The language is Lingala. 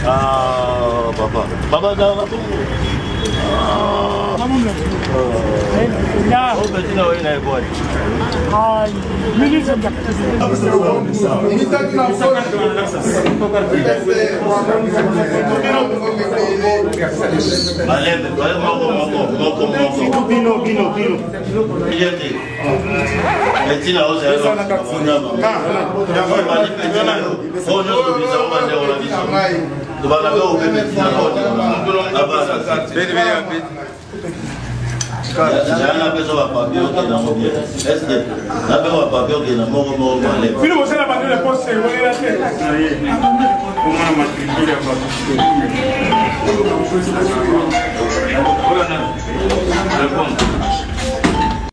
Ah, Baba dah apa? Ya. Oh, betul lah ini buat. Hai, ini saja. Ini tak nak buat. Balik, mau. Bino. Iya ni. Betul lah saya. Oh, no, bisa orang orang bisa. Dubala go bebe Jana peso wa papio que na mo bien. Es que na peso wa papio que na mo vale. Filo você na bandeira poste, vou ir até. Uma matriculha para. Olha na.